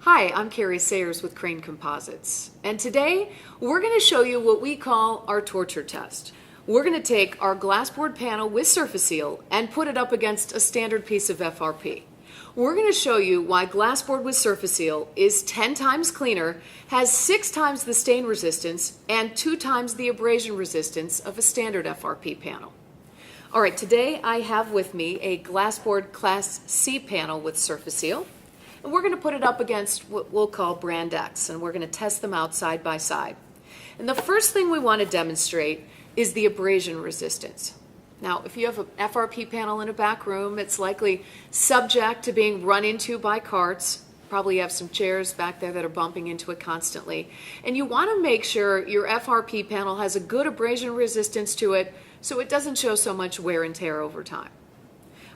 Hi, I'm Carrie Sayers with Crane Composites, and today we're going to show you what we call our torture test. We're going to take our Glasbord panel with surface seal and put it up against a standard piece of FRP. We're going to show you why Glasbord with surface seal is 10 times cleaner, has 6 times the stain resistance, and 2 times the abrasion resistance of a standard FRP panel. Alright, today I have with me a Glasbord Class C panel with surface seal. And we're going to put it up against what we'll call brand X, and we're going to test them out side by side. And the first thing we want to demonstrate is the abrasion resistance. Now, if you have an FRP panel in a back room, it's likely subject to being run into by carts. Probably have some chairs back there that are bumping into it constantly. And you want to make sure your FRP panel has a good abrasion resistance to it so it doesn't show so much wear and tear over time.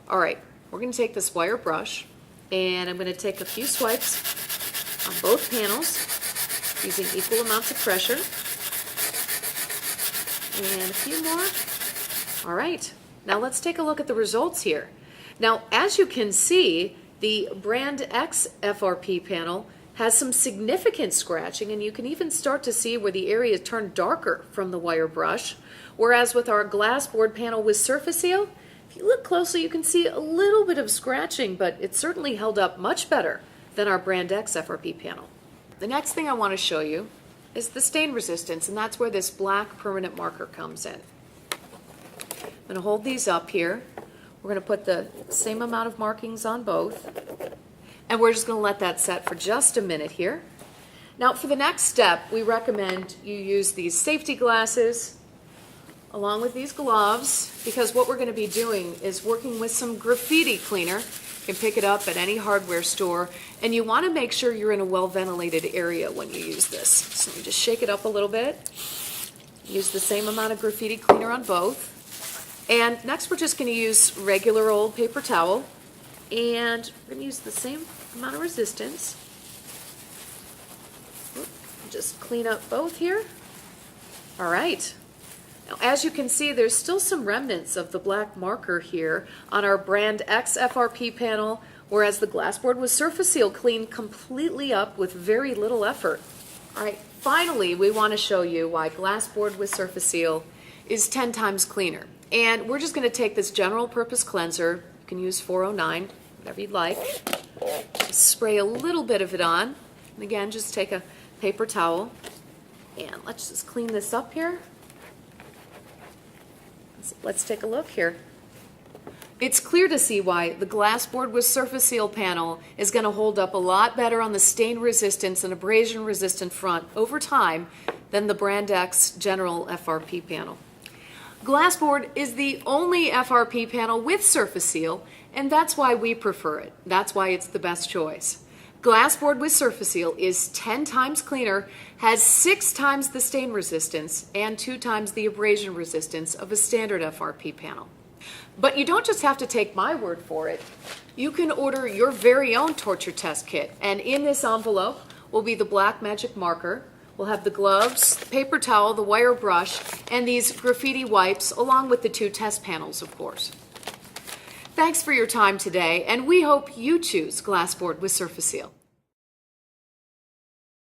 All right, we're going to take this wire brush, and I'm going to take a few swipes on both panels using equal amounts of pressure. And a few more. All right, now let's take a look at the results here. Now, as you can see, the brand X FRP panel has some significant scratching, and you can even start to see where the area turned darker from the wire brush. Whereas with our Glasbord panel with surface seal, if you look closely, you can see a little bit of scratching, but it certainly held up much better than our brand X FRP panel. The next thing I want to show you is the stain resistance, and that's where this black permanent marker comes in. I'm going to hold these up here. We're going to put the same amount of markings on both, and we're just going to let that set for just a minute here. Now, for the next step, we recommend you use these safety glasses along with these gloves, because what we're going to be doing is working with some graffiti cleaner. You can pick it up at any hardware store, and you want to make sure you're in a well-ventilated area when you use this. So you just shake it up a little bit. Use the same amount of graffiti cleaner on both. And next we're just going to use regular old paper towel, and we're going to use the same amount of resistance. Just clean up both here. All right. Now, as you can see, there's still some remnants of the black marker here on our brand X FRP panel, whereas the Glasbord with surface seal cleaned completely up with very little effort. All right, finally, we want to show you why Glasbord with surface seal is 10 times cleaner. And we're just going to take this general purpose cleanser. You can use 409, whatever you'd like. Just spray a little bit of it on. And again, just take a paper towel. And let's just clean this up here. Let's take a look here. It's clear to see why the Glasbord with surface seal panel is going to hold up a lot better on the stain resistance and abrasion resistant front over time than the brand X general FRP panel. Glasbord is the only FRP panel with surface seal, and that's why we prefer it. That's why it's the best choice. Glasbord with surface seal is 10 times cleaner, has 6 times the stain resistance, and 2 times the abrasion resistance of a standard FRP panel. But you don't just have to take my word for it. You can order your very own torture test kit, and in this envelope will be the black magic marker. We'll have the gloves, the paper towel, the wire brush, and these graffiti wipes, along with the 2 test panels, of course. Thanks for your time today, and we hope you choose Glasbord with surface seal.